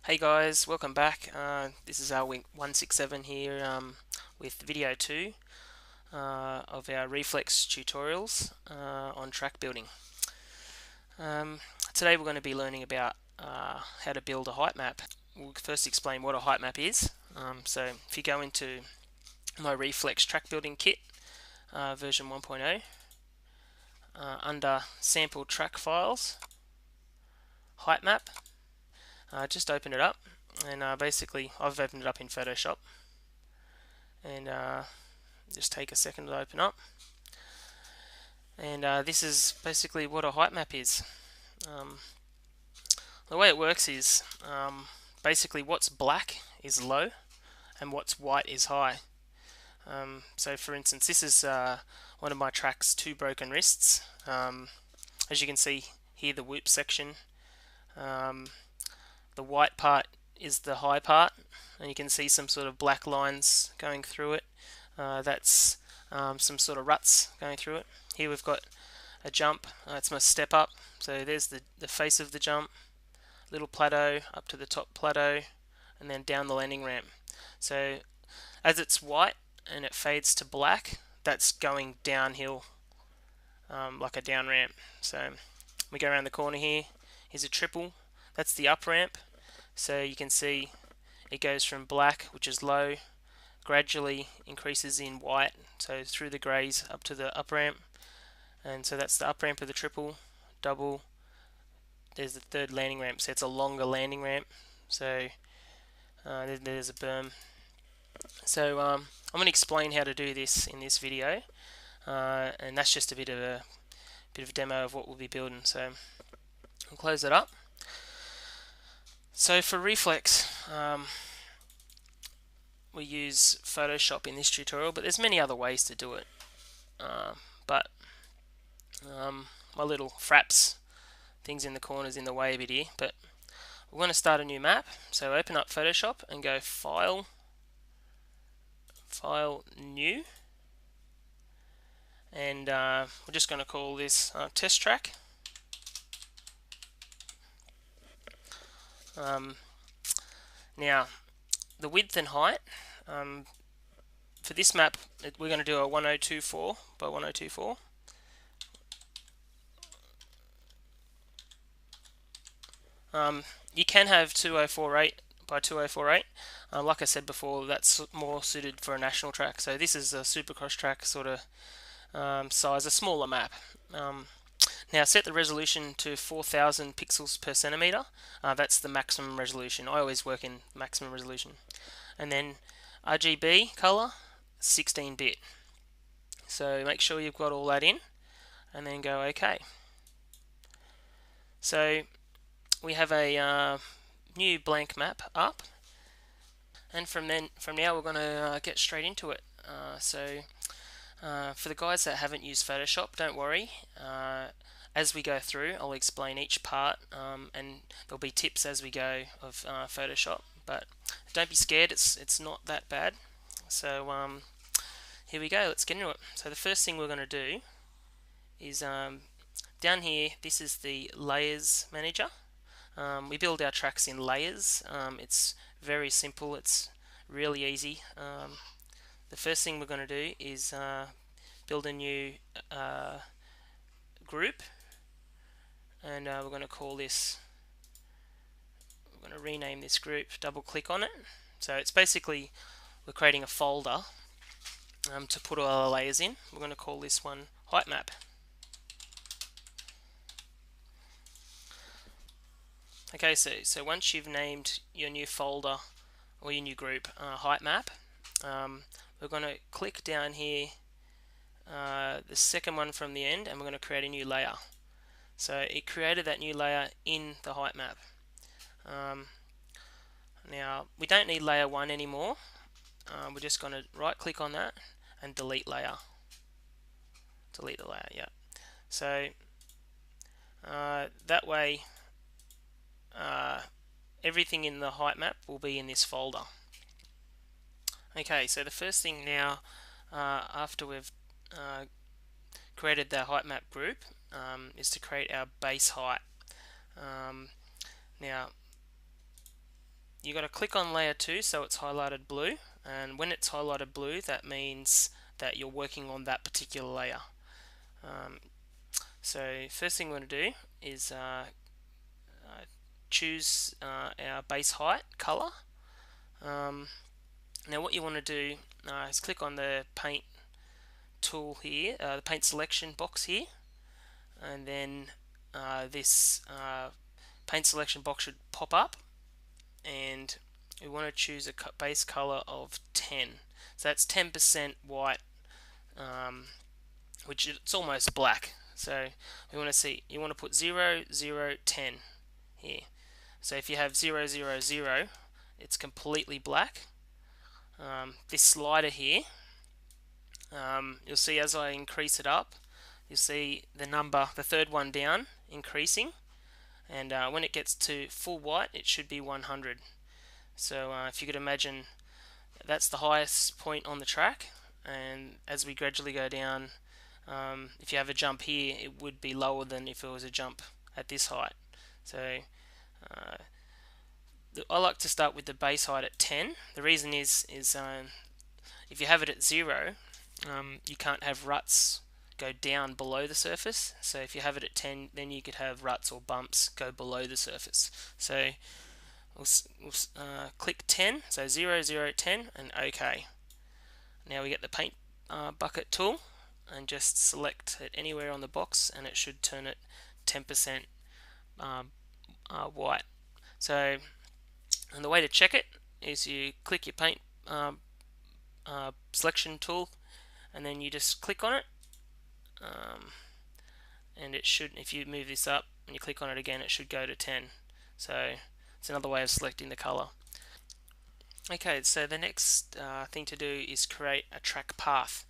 Hey guys, welcome back. This is our week 167 here with video 2 of our reflex tutorials on track building. Um, Today we're going to be learning about how to build a height map. We'll first explain what a height map is. So if you go into my reflex track building kit version 1.0 under sample track files, height map, just open it up and basically I've opened it up in Photoshop and just take a second to open up, and this is basically what a height map is. um, the way it works is basically what's black is low and what's white is high. So for instance, this is one of my tracks, Two Broken Wrists. As you can see here, the whoop section, um, the white part is the high part, and you can see some sort of black lines going through it. That's some sort of ruts going through it. Here we've got a jump. It's my step up. So there's the face of the jump, little plateau up to the top plateau, and then down the landing ramp. So as it's white and it fades to black, that's going downhill like a down ramp. So we go around the corner here. Here's a triple. That's the up ramp. So you can see it goes from black, which is low, gradually increases in white, so through the greys up to the up ramp. And so that's the up ramp of the triple, double. There's the third landing ramp, so it's a longer landing ramp. So there's a berm. So I'm going to explain how to do this in this video, and that's just a bit of a demo of what we'll be building. So I'll close it up. So for reflex, we use Photoshop in this tutorial, but there's many other ways to do it. But my little fraps things in the corners in the way a bit here, but we're going to start a new map. So open up Photoshop and go File, New, and we're just going to call this Test Track. Now, the width and height for this map, we're going to do a 1024 by 1024. You can have 2048 by 2048. Like I said before, that's more suited for a national track. So this is a supercross track sort of size, a smaller map. Now set the resolution to 4000 pixels per centimeter. That's the maximum resolution. I always work in maximum resolution. And then RGB color, 16-bit. So make sure you've got all that in, and then go OK. So we have a new blank map up, and from now we're going to get straight into it. For the guys that haven't used Photoshop, don't worry. As we go through, I'll explain each part, and there'll be tips as we go of Photoshop. But don't be scared; it's not that bad. So here we go. Let's get into it. So the first thing we're going to do is down here. This is the Layers Manager. We build our tracks in layers. It's very simple. It's really easy. The first thing we're going to do is build a new group, and we're going to call this, we're going to rename this group, double click on it. So it's basically, we're creating a folder to put all our layers in. We're going to call this one height map. Okay, so once you've named your new folder or your new group height map, we're going to click down here, the second one from the end, and we're going to create a new layer. So it created that new layer in the height map. Now we don't need layer 1 anymore. We're just going to right click on that and delete layer. Delete the layer, yeah. So that way everything in the height map will be in this folder. Okay, so the first thing now, after we've created the height map group, is to create our base height. Now you got to click on layer 2 so it's highlighted blue, and when it's highlighted blue that means that you're working on that particular layer. So first thing we want to do is choose our base height color. Now what you want to do is click on the paint tool here, the paint selection box here, and then this paint selection box should pop up, and we want to choose a base color of 10. So that's 10% white, which it's almost black. So we want to see, you want to put 0, 0, 10 here. So if you have 0, 0, 0, it's completely black. This slider here, you'll see as I increase it up, you'll see the number, the third one down, increasing, and when it gets to full white it should be 100. So if you could imagine, that's the highest point on the track, and as we gradually go down, if you have a jump here it would be lower than if it was a jump at this height. So I like to start with the base height at 10. The reason is if you have it at 0, you can't have ruts go down below the surface. So if you have it at 10, then you could have ruts or bumps go below the surface. So we'll click 10, so 0, 0, 10, and OK. Now we get the paint bucket tool and just select it anywhere on the box, and it should turn it 10% white. So, and the way to check it is you click your paint selection tool, and then you just click on it, and it should, if you move this up and you click on it again, it should go to 10. So it's another way of selecting the color. Okay, so the next thing to do is create a track path.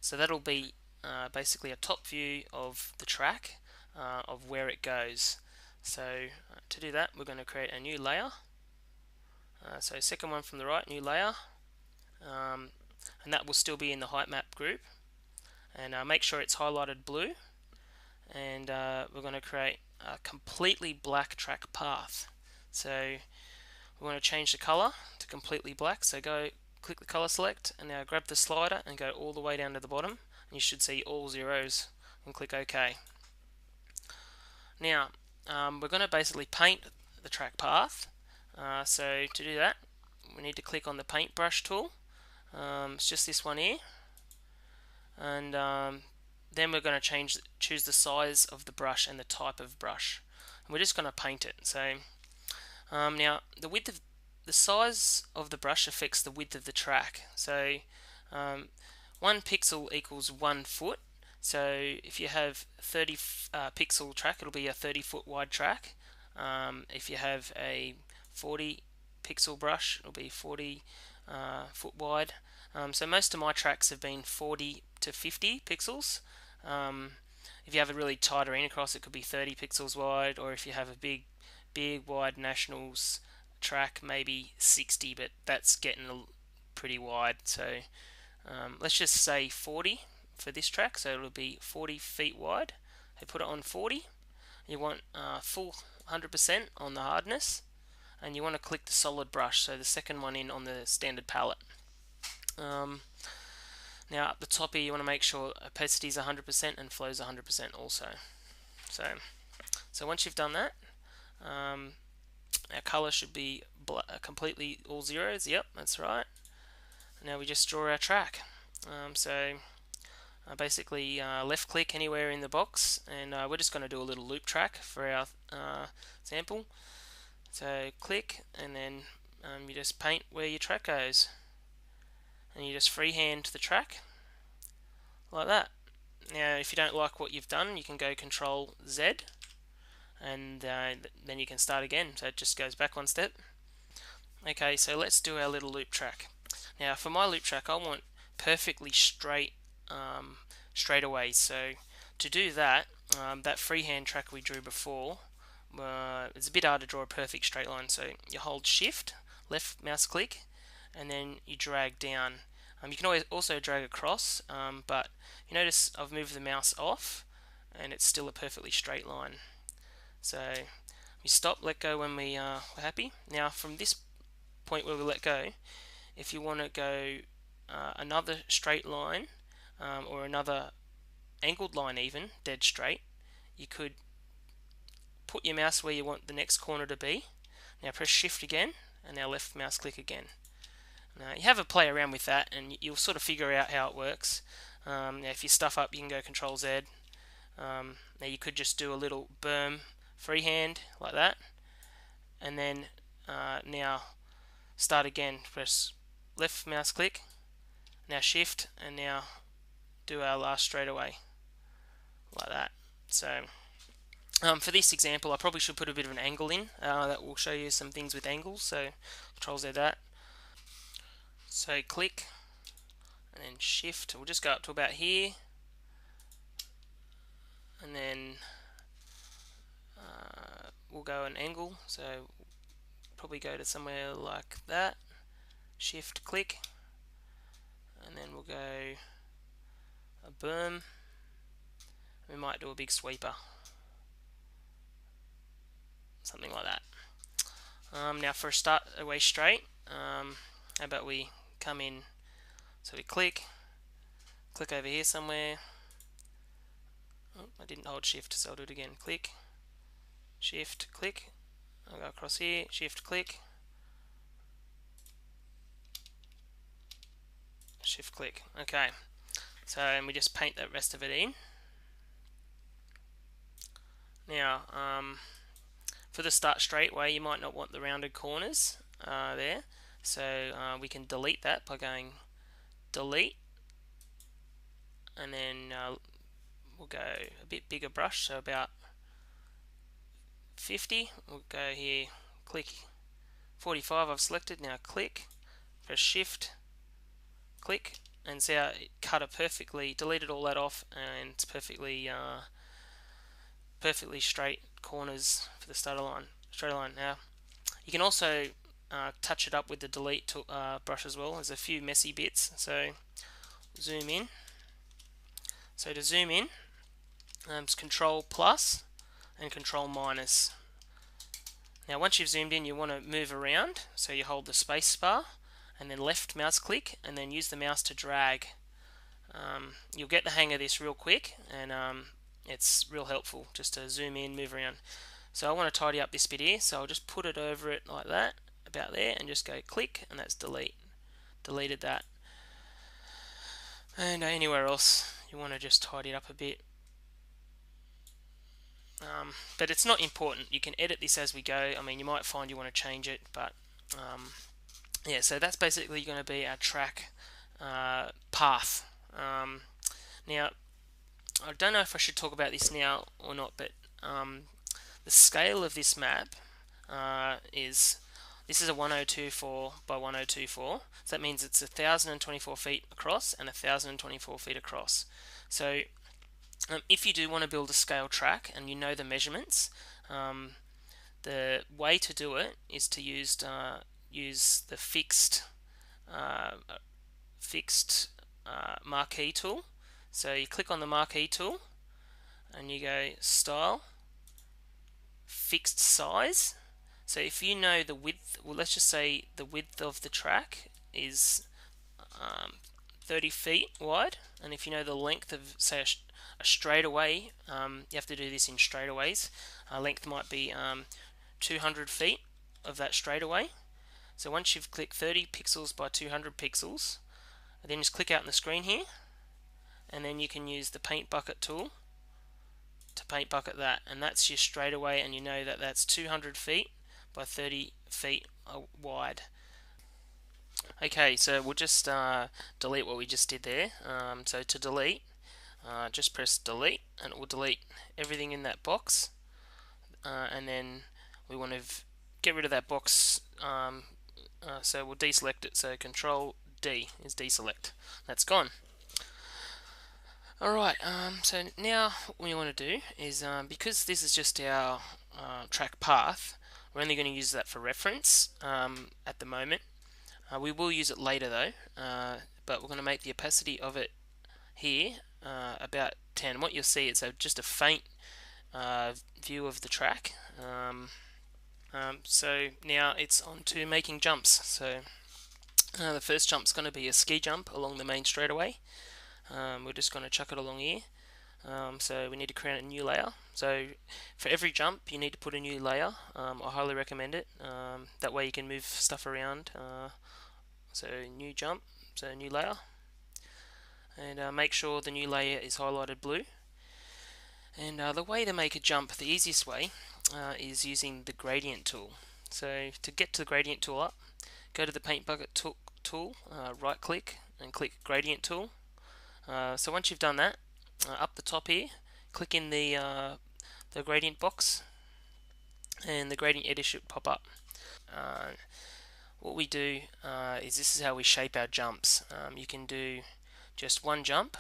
So that'll be basically a top view of the track, of where it goes. So to do that, we're going to create a new layer. So second one from the right, new layer, and that will still be in the height map group. And make sure it's highlighted blue. And we're going to create a completely black track path. So we want to change the color to completely black. So go click the color select, and now grab the slider and go all the way down to the bottom, and you should see all zeros, and click OK. Now we're going to basically paint the track path. So to do that, we need to click on the paintbrush tool. It's just this one here, and then we're going to choose the size of the brush and the type of brush, and we're just going to paint it. So now the size of the brush affects the width of the track. So 1 pixel equals 1 foot. So if you have 30 pixel track, it'll be a 30-foot wide track. If you have a 40 pixel brush, it'll be 40 foot wide. So most of my tracks have been 40 to 50 pixels. If you have a really tight arena cross, it could be 30 pixels wide, or if you have a big wide nationals track, maybe 60, but that's getting pretty wide. So let's just say 40 for this track, so it'll be 40 feet wide. So put it on 40. You want full 100% on the hardness, and you want to click the solid brush, so the second one in on the standard palette. Now up the top here, you want to make sure opacity is 100% and flow is 100% also. So once you've done that, our color should be completely all zeros. Yep, that's right. Now we just draw our track. Basically left click anywhere in the box, and we're just going to do a little loop track for our sample. So click, and then you just paint where your track goes, and you just freehand the track like that. Now if you don't like what you've done, you can go Control Z, and then you can start again, so it just goes back one step. Okay, so let's do our little loop track. Now for my loop track, I want perfectly straight away. So to do that, that freehand track we drew before, it's a bit hard to draw a perfect straight line. So you hold Shift, left mouse click, and then you drag down. You can always also drag across, but you notice I've moved the mouse off, and it's still a perfectly straight line. So We stop, let go when we're happy. Now from this point where we let go, if you want to go another straight line or another angled line even, dead straight, you could put your mouse where you want the next corner to be. Now press shift again and now left mouse click again. Now you have a play around with that and you'll sort of figure out how it works. Now if you stuff up you can go control Z. Now you could just do a little berm freehand like that, and then now start again, press left mouse click, now shift, and now do our last straightaway like that. So for this example I probably should put a bit of an angle in, that will show you some things with angles, so control Z that. So click and then shift, we'll just go up to about here, and then we'll go an angle, so probably go to somewhere like that, shift click, and then we'll go a berm. We might do a big sweeper, something like that. Now for a start away straight, how about we come in, so we click over here somewhere. Oh, I didn't hold shift, so I'll do it again. Click, shift, click. I'll go across here, shift, click, shift, click. Okay, so and we just paint the rest of it in. Now for the start straight way you might not want the rounded corners there, so we can delete that by going delete, and then we'll go a bit bigger brush, so about 50. We'll go here, click 45, I've selected, now click, press shift, click, and see how it cut it perfectly, deleted all that off, and it's perfectly straight corners for the straight line. Now you can also touch it up with the delete brush as well. There's a few messy bits, so zoom in. So to zoom in, it's control plus and control minus. Now once you've zoomed in you want to move around, so you hold the space bar and then left mouse click and then use the mouse to drag. You'll get the hang of this real quick, and it's real helpful just to zoom in, move around. So I want to tidy up this bit here, so I'll just put it over it like that, about there, and just go click, and that's delete. Deleted that. And anywhere else you want to just tidy it up a bit. But it's not important. You can edit this as we go. I mean, you might find you want to change it, but yeah, so that's basically going to be our track path. Now, I don't know if I should talk about this now or not, but the scale of this map this is a 1024 by 1024, so that means it's 1024 feet across and 1024 feet across. So if you do want to build a scale track and you know the measurements, the way to do it is to use the fixed marquee tool. So you click on the marquee tool and you go style, fixed size. So if you know the width, well, let's just say the width of the track is 30 feet wide, and if you know the length of, say, a straightaway, you have to do this in straightaways. Length might be 200 feet of that straightaway. So once you've clicked 30 pixels by 200 pixels, then just click out on the screen here, and then you can use the paint bucket tool to paint bucket that, and that's your straightaway, and you know that that's 200 feet by 30 feet wide. Okay, so we'll just delete what we just did there. So to delete, just press delete, and it will delete everything in that box, and then we want to get rid of that box, so we'll deselect it, so control D is deselect. That's gone. Alright, so now what we want to do is, because this is just our track path, we're only going to use that for reference at the moment. We will use it later though, but we're going to make the opacity of it here about 10. What you'll see is just a faint view of the track. So now it's on to making jumps. So the first jump's going to be a ski jump along the main straightaway. We're just going to chuck it along here. So we need to create a new layer. So for every jump you need to put a new layer. I highly recommend it. That way you can move stuff around. So new jump, so new layer, and make sure the new layer is highlighted blue. And the way to make a jump, the easiest way, is using the gradient tool. So to get to the gradient tool up, go to the paint bucket tool, right click and click gradient tool. So once you've done that, up the top here, click in the gradient box, and the gradient editor should pop up. What we do is this is how we shape our jumps. You can do just one jump,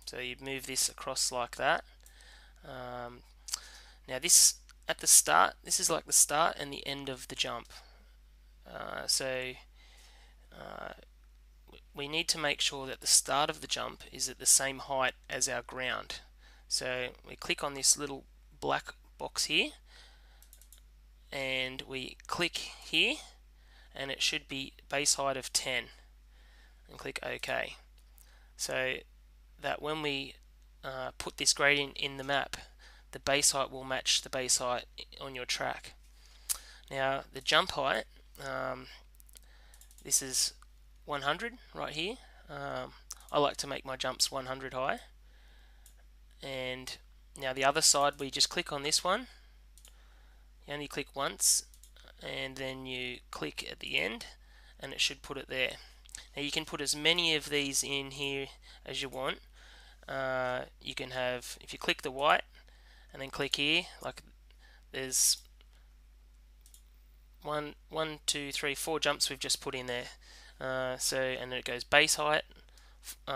so you move this across like that. Now this at the start, this is like the start and the end of the jump. So we need to make sure that the start of the jump is at the same height as our ground. So we click on this little black box here, and we click here, and it should be base height of 10, and click OK. So that when we put this gradient in the map, the base height will match the base height on your track. Now the jump height, this is 100 right here. I like to make my jumps 100 high. And now the other side, we just click on this one. You only click once, and then you click at the end, and it should put it there. Now you can put as many of these in here as you want. You can have, if you click the white and then click here, like there's 4 jumps we've just put in there. And then it goes base height,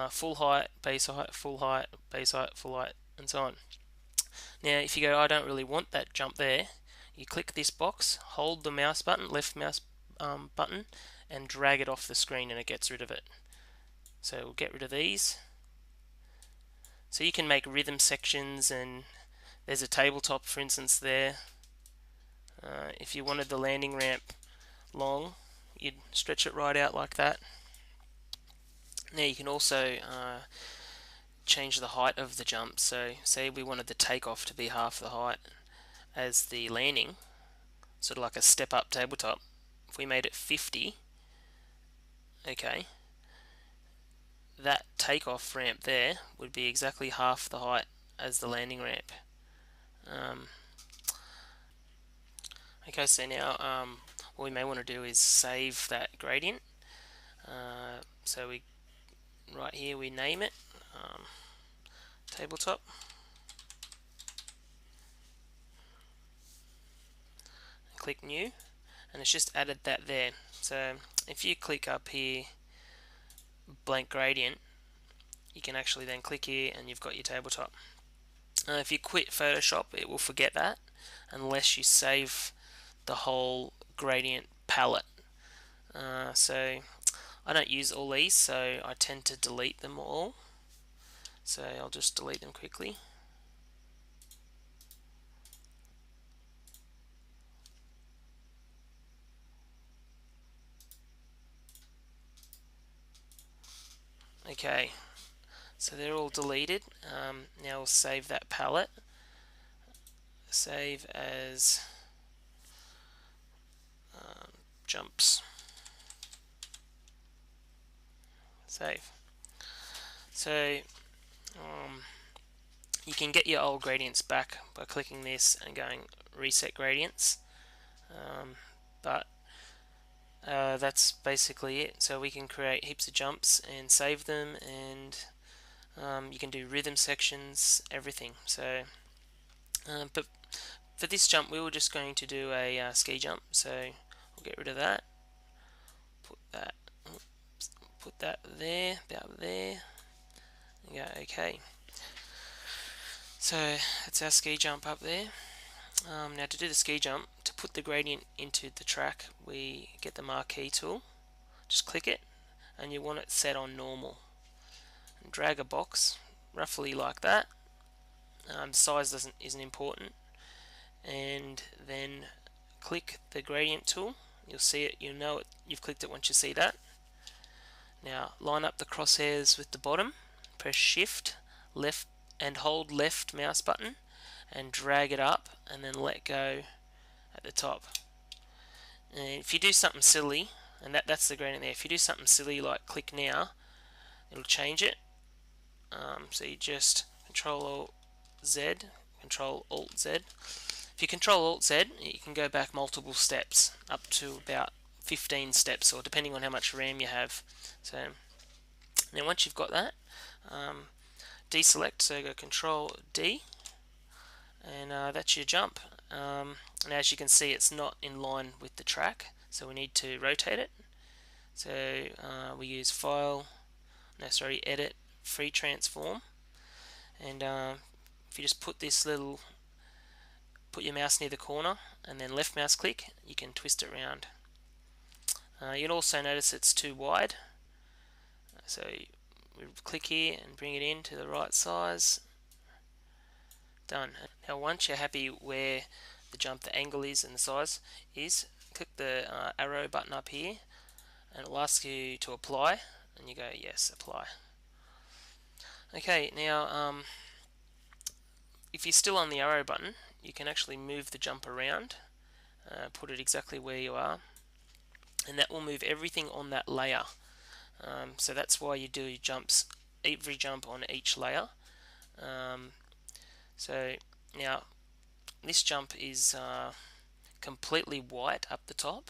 full height, base height, full height, base height, full height, and so on. Now if you go, I don't really want that jump there, you click this box, hold the mouse button, left mouse button, and drag it off the screen, and it gets rid of it. So we'll get rid of these. So you can make rhythm sections, and there's a tabletop for instance there. If you wanted the landing ramp long, you'd stretch it right out like that. Now you can also change the height of the jump. So say we wanted the takeoff to be half the height as the landing, sort of like a step up tabletop. If we made it 50, okay, that takeoff ramp there would be exactly half the height as the landing ramp. Okay, so now what we may want to do is save that gradient. So we right here we name it tabletop. Click new, and it's just added that there. So if you click up here blank gradient, you can actually then click here and you've got your tabletop. If you quit Photoshop, it will forget that unless you save the whole gradient palette. So I don't use all these, so I tend to delete them all. So I'll just delete them quickly. Okay, so they're all deleted. Now we'll save that palette. Save as jumps. Save. So you can get your old gradients back by clicking this and going reset gradients. But that's basically it. So we can create heaps of jumps and save them, and you can do rhythm sections, everything. So, but for this jump, we were just going to do a ski jump. So we'll get rid of that. Put that there, about there. And go OK. So that's our ski jump up there. Now to do the ski jump, to put the gradient into the track, we get the marquee tool, just click it, and you want it set on normal. And drag a box roughly like that. Size isn't important, and then click the gradient tool. You'll see it, you'll know it, you've clicked it once you see that. Now line up the crosshairs with the bottom, press shift, left and hold left mouse button and drag it up and then let go at the top. And if you do something silly, and that's the gradient there, if you do something silly like click now, it'll change it. So you just Control Alt Z, Control Alt Z. If you Control Alt Z, you can go back multiple steps, up to about 15 steps, or depending on how much RAM you have. So now once you've got that, deselect, so go Control D, and that's your jump. And as you can see, it's not in line with the track, so we need to rotate it. So we use Edit, Free Transform, and if you just put your mouse near the corner and then left mouse click, you can twist it around. You'll also notice it's too wide, so we click here and bring it in to the right size. Done. Now once you're happy where the angle is and the size is, click the arrow button up here and it'll ask you to apply, and you go yes, apply. Okay, now if you're still on the arrow button, you can actually move the jump around, put it exactly where you are, and that will move everything on that layer. So that's why you do every jump on each layer. So now this jump is completely white up the top,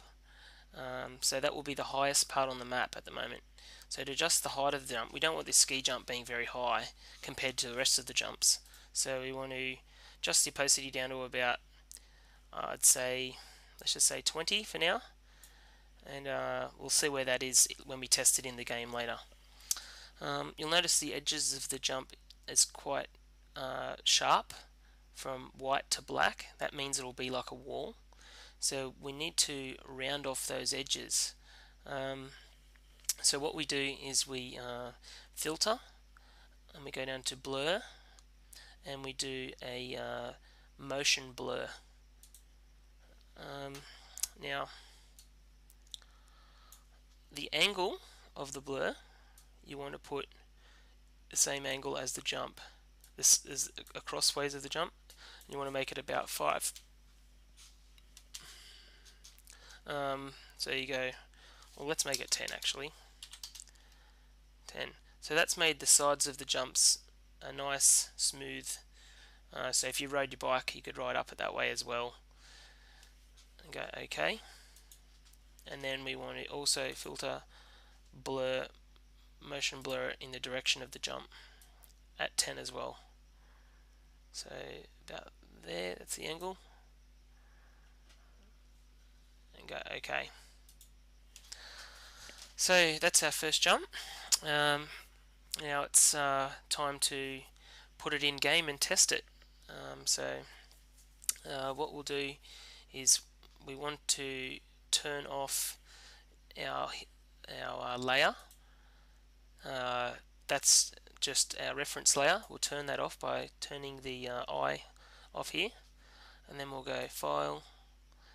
so that will be the highest part on the map at the moment. So to adjust the height of the jump, we don't want this ski jump being very high compared to the rest of the jumps. So we want to adjust the opacity down to about, let's just say 20 for now, and we'll see where that is when we test it in the game later. You'll notice the edges of the jump is quite sharp from white to black. That means it'll be like a wall. So we need to round off those edges. So what we do is we filter, and we go down to blur, and we do a motion blur. Now the angle of the blur, you want to put the same angle as the jump. This is a crossways of the jump. You want to make it about 5. So you go, well, let's make it 10 actually. 10. So that's made the sides of the jumps a nice smooth. So if you rode your bike, you could ride up it that way as well. And go OK. And then we want to also filter blur, motion blur in the direction of the jump at 10 as well. So about there, that's the angle. And go OK. So that's our first jump. Now it's time to put it in game and test it. What we'll do is we want to turn off our layer. That's just our reference layer. We'll turn that off by turning the eye off here, and then we'll go File,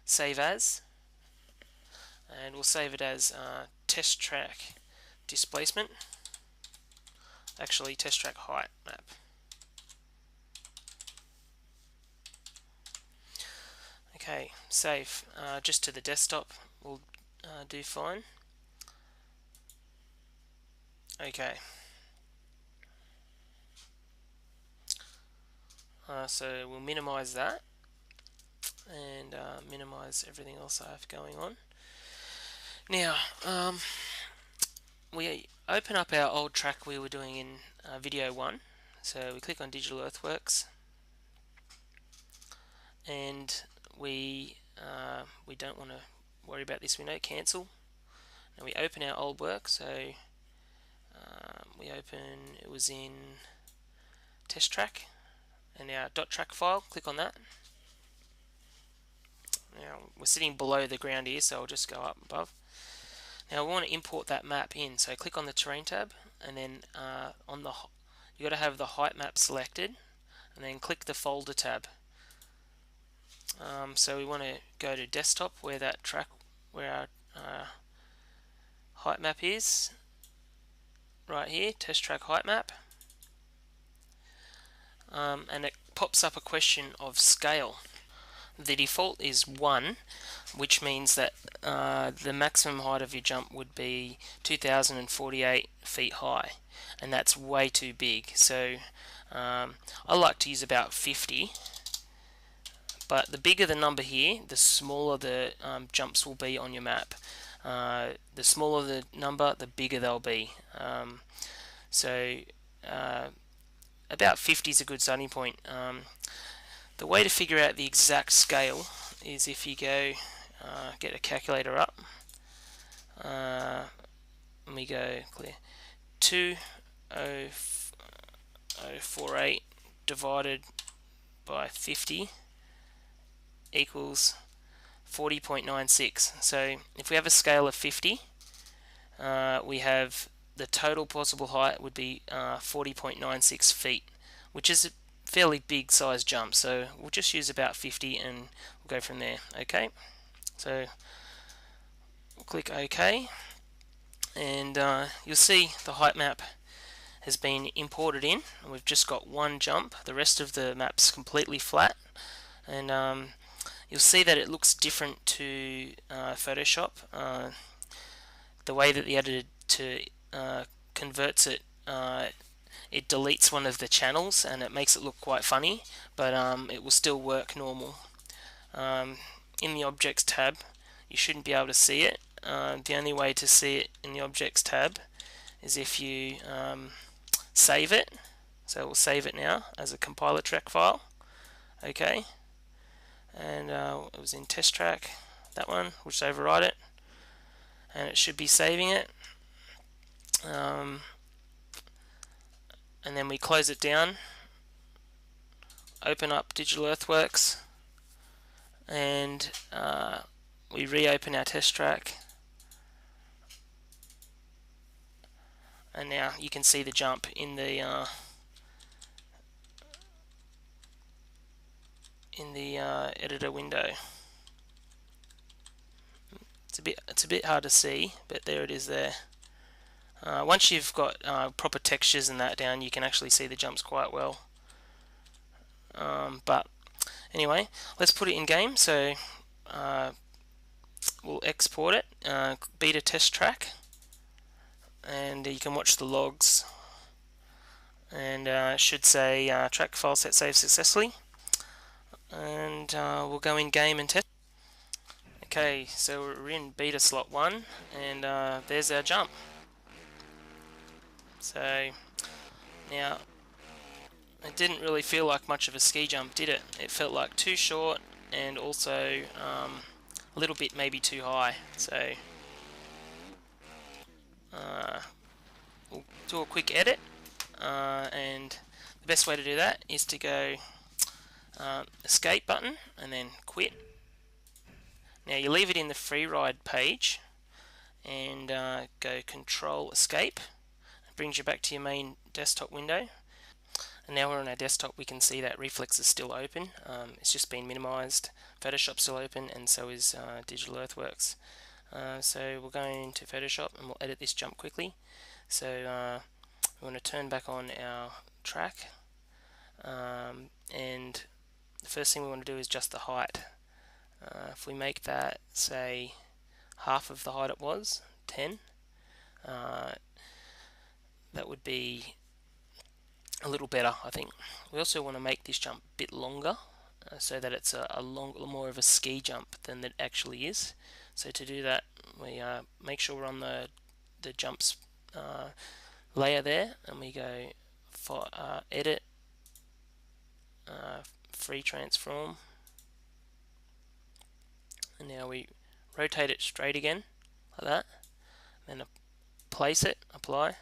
Save As, and we'll save it as Test Track Displacement. Actually, Test Track Height Map. Okay, save. Just to the desktop will do fine. Okay. So we'll minimize that and minimize everything else I have going on. Now, we open up our old track we were doing in video 1. So we click on Digital Earthworks, and we don't want to worry about this window. Cancel. And we open our old work. So it was in test track, and our .track file. Click on that. Now we're sitting below the ground here, so I'll just go up above. Now we want to import that map in, so click on the terrain tab, and then you got to have the height map selected, and then click the folder tab. So we want to go to desktop where our height map is, right here, test track height map, and it pops up a question of scale. The default is 1, which means that the maximum height of your jump would be 2,048 feet high, and that's way too big. So I like to use about 50, but the bigger the number here, the smaller the jumps will be on your map. The smaller the number, the bigger they'll be. So about 50 is a good starting point. The way to figure out the exact scale is if you go get a calculator up, and we go clear 20048 divided by 50 equals 40.96. So if we have a scale of 50, we have the total possible height would be 40.96 feet, which is a fairly big size jump. So we'll just use about 50 and we'll go from there. Okay, so we'll click OK, and you'll see the height map has been imported in. We've just got one jump. The rest of the map's completely flat, and you'll see that it looks different to Photoshop. The way that the editor converts it, it deletes one of the channels and it makes it look quite funny, but it will still work normal. In the Objects tab, you shouldn't be able to see it. The only way to see it in the Objects tab is if you save it. So we'll save it now as a compiler track file. Okay, and it was in test track, that one. We'll just override it, and it should be saving it. And then we close it down, open up Digital Earthworks, and we reopen our test track, and now you can see the jump in the editor window. It's a bit hard to see, but there it is there. Once you've got proper textures and that down, you can actually see the jumps quite well. But anyway, let's put it in game. So we'll export it, beta test track, and you can watch the logs, and it should say track file set save successfully, and we'll go in game and test. Okay, so we're in beta slot 1, and there's our jump. So now it didn't really feel like much of a ski jump, did it? It felt like too short, and also a little bit maybe too high. So we'll do a quick edit, and the best way to do that is to go escape button and then quit. Now you leave it in the free ride page and go control escape. It brings you back to your main desktop window, and now we're on our desktop. We can see that Reflex is still open. It's just been minimized. Photoshop's still open, and so is Digital Earthworks. So we'll go into Photoshop and we'll edit this jump quickly. So we want to turn back on our track, and the first thing we want to do is just the height. If we make that, say, half of the height it was, 10, that would be a little better, I think. We also want to make this jump a bit longer, so that it's more of a ski jump than it actually is. So to do that, we make sure we're on the jumps layer there, and we go for edit, free transform, and now we rotate it straight again like that, then place it, apply,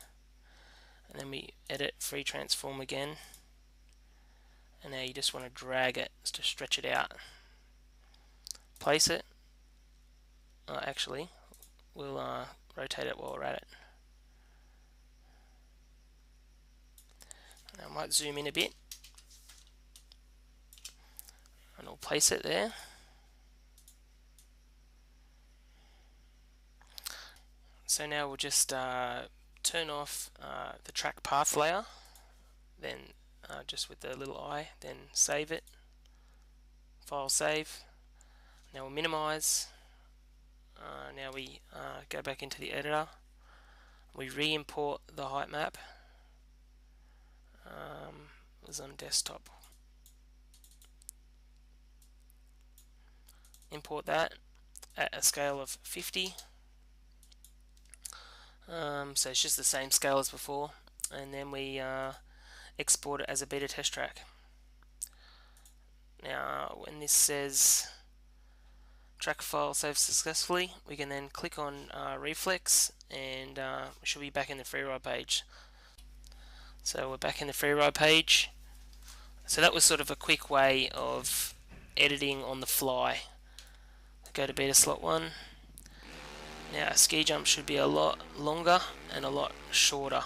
and then we edit, free transform again, and now you just want to drag it to stretch it out, place it. Actually, we'll rotate it while we're at it. I might zoom in a bit. and I'll place it there. So now we'll just turn off the track path layer, then just with the little eye, then save it, file save. Now we'll minimize. Now we go back into the editor, we re-import the height map. It was on desktop. Import that at a scale of 50. So it's just the same scale as before, and then we export it as a beta test track. Now when this says track file saved successfully, we can then click on Reflex, and we should be back in the freeride page. So we're back in the freeride page. So that was sort of a quick way of editing on the fly. Go to beta slot 1. Now a ski jump should be a lot longer and a lot shorter.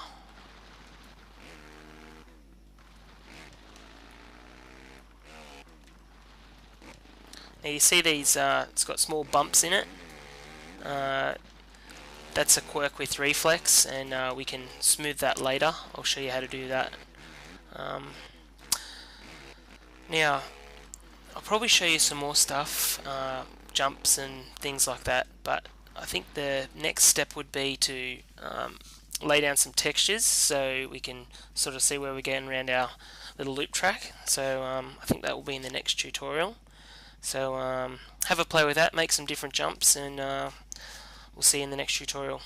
Now you see these, it's got small bumps in it. That's a quirk with Reflex, and we can smooth that later. I'll show you how to do that. Now I'll probably show you some more stuff, jumps and things like that, but I think the next step would be to lay down some textures so we can sort of see where we're going around our little loop track. So I think that will be in the next tutorial. So have a play with that, make some different jumps, and we'll see you in the next tutorial.